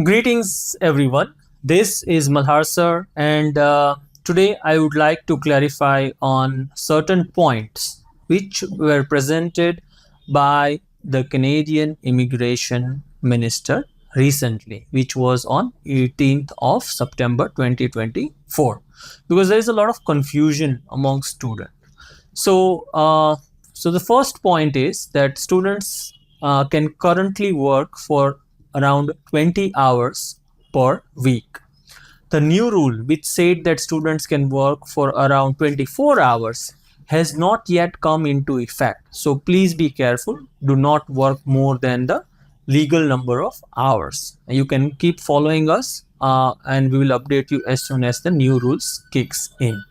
Greetings, everyone. This is Malhar sir, and today I would like to clarify on certain points which were presented by the Canadian Immigration Minister recently, which was on 18th of September 2024, because there is a lot of confusion among students. So the first point is that students can currently work for around 20 hours per week. The new rule, which said that students can work for around 24 hours, has not yet come into effect. So please be careful. Do not work more than the legal number of hours. You can keep following us, and we will update you as soon as the new rules kicks in.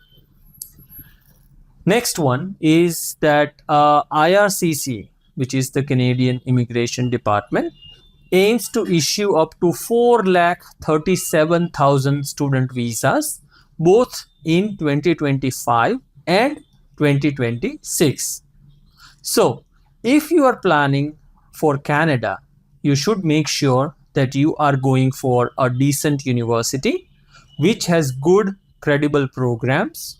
Next one is that IRCC, which is the Canadian Immigration Department, aims to issue up to 4,37,000 student visas, both in 2025 and 2026. So, if you are planning for Canada, you should make sure that you are going for a decent university which has good, credible programs,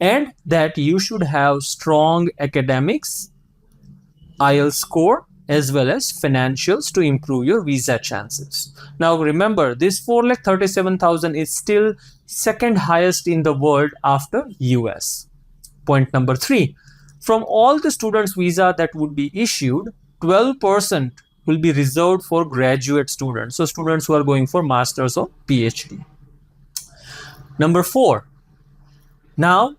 and that you should have strong academics, IELTS score, as well as financials to improve your visa chances. Now remember, this 4,37,000 is still second highest in the world after US. Point number 3, from all the students' visa that would be issued, 12% will be reserved for graduate students, so students who are going for masters or PhD. Number 4, now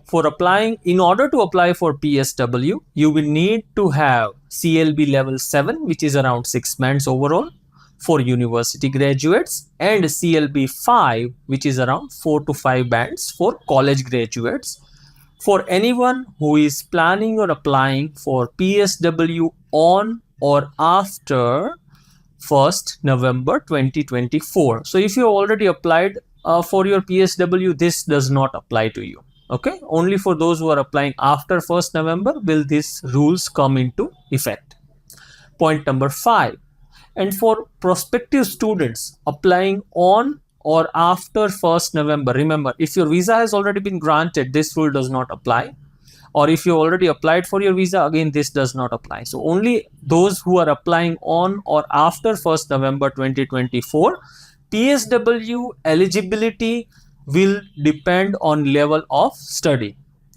for applying, in order to apply for PSW, you will need to have CLB level 7, which is around 6 bands overall for university graduates, and CLB 5, which is around 4 to 5 bands for college graduates. For anyone who is planning or applying for PSW on or after 1st November 2024. So if you already applied for your PSW, this does not apply to you. Okay, only for those who are applying after 1st November will these rules come into effect. Point number 5, and for prospective students applying on or after 1st November, remember, if your visa has already been granted, this rule does not apply. Or if you already applied for your visa, again, this does not apply. So only those who are applying on or after 1st November 2024, PSW eligibility will depend on level of study.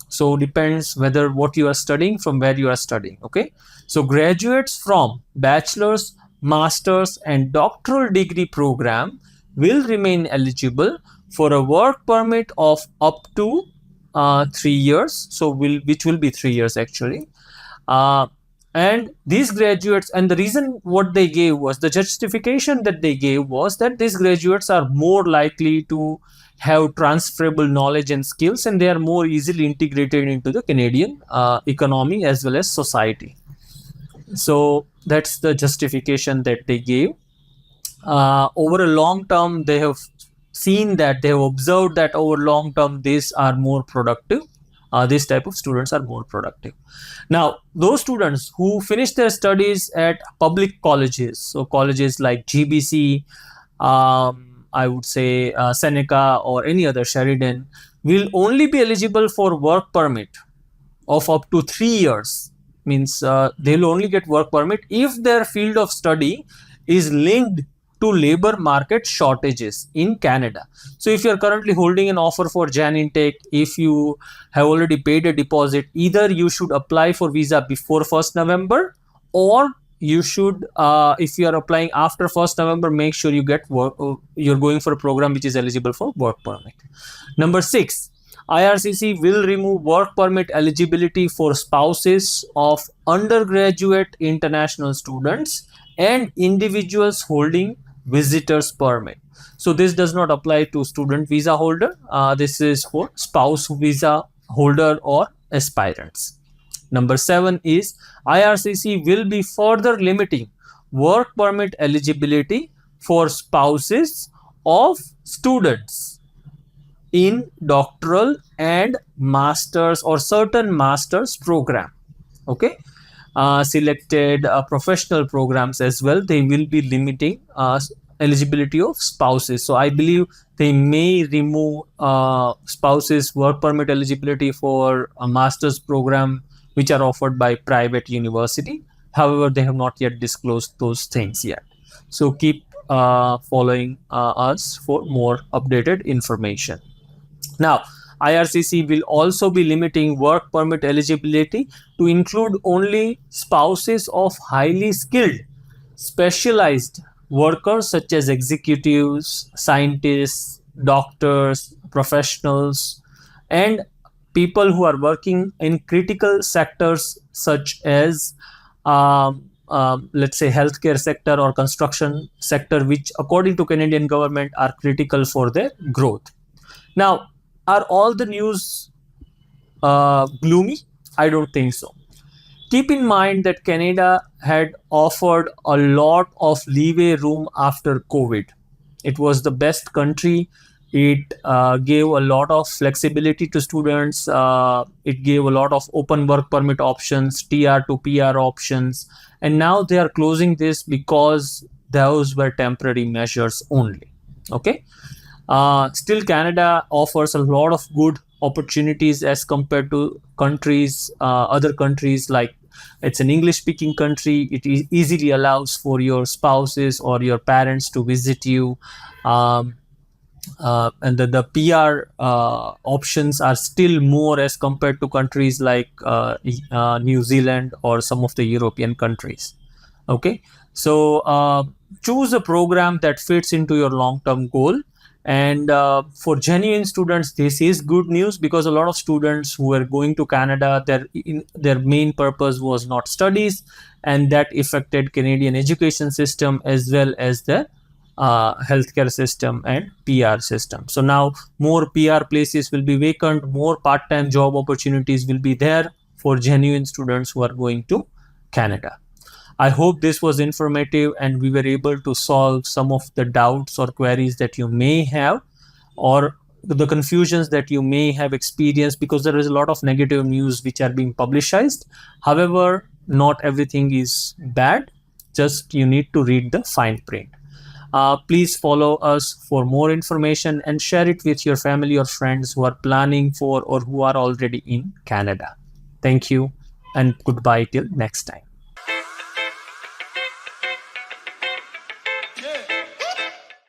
So depends whether what you are studying, from where you are studying. Okay, so graduates from bachelor's, master's and doctoral degree program will remain eligible for a work permit of up to 3 years. So which will be 3 years actually. And these graduates, and the reason what they gave was, the justification that they gave was that these graduates are more likely to have transferable knowledge and skills, and they are more easily integrated into the Canadian economy as well as society. So that's the justification that they gave. Over a long term, they have seen that, they have observed that over long term, these are more productive. This type of students are more productive. Now, those students who finish their studies at public colleges, so colleges like GBC, I would say Seneca or any other Sheridan, will only be eligible for work permit of up to 3 years. Means they'll only get work permit if their field of study is linked to labor market shortages in Canada. So if you're currently holding an offer for Jan intake, if you have already paid a deposit, either you should apply for visa before 1st November, or you should, if you are applying after 1st November, make sure you get work, you're going for a program which is eligible for work permit. Number 6, IRCC will remove work permit eligibility for spouses of undergraduate international students and individuals holding visitors permit. So this does not apply to student visa holder. This is for spouse visa holder or aspirants. Number 7 is IRCC will be further limiting work permit eligibility for spouses of students in doctoral and masters or certain masters program. Okay, selected professional programs as well, they will be limiting eligibility of spouses. So I believe they may remove spouses work permit eligibility for a master's program which are offered by private university. However, they have not yet disclosed those things yet. So keep following us for more updated information. Now, IRCC will also be limiting work permit eligibility to include only spouses of highly skilled, specialized workers such as executives, scientists, doctors, professionals, and people who are working in critical sectors such as let's say healthcare sector or construction sector, which according to Canadian government are critical for their growth. Now, are all the news gloomy? I don't think so. Keep in mind that Canada had offered a lot of leeway room after COVID. It was the best country. It gave a lot of flexibility to students. It gave a lot of open work permit options, TR to PR options. And now they are closing this because those were temporary measures only. Okay. Still, Canada offers a lot of good opportunities as compared to countries, other countries, like it's an English speaking country. It easily allows for your spouses or your parents to visit you. And the PR options are still more as compared to countries like New Zealand or some of the European countries. Okay, so choose a program that fits into your long-term goal. And for genuine students, this is good news, because a lot of students who were going to Canada, their main purpose was not studies, and that affected Canadian education system as well as the healthcare system and PR system. So now more PR places will be vacant, more part-time job opportunities will be there for genuine students who are going to Canada. I hope this was informative and we were able to solve some of the doubts or queries that you may have, or the confusions that you may have experienced, because there is a lot of negative news which are being publicized. However, not everything is bad, just you need to read the fine print. Please follow us for more information and share it with your family or friends who are planning for or who are already in Canada. Thank you and goodbye till next time.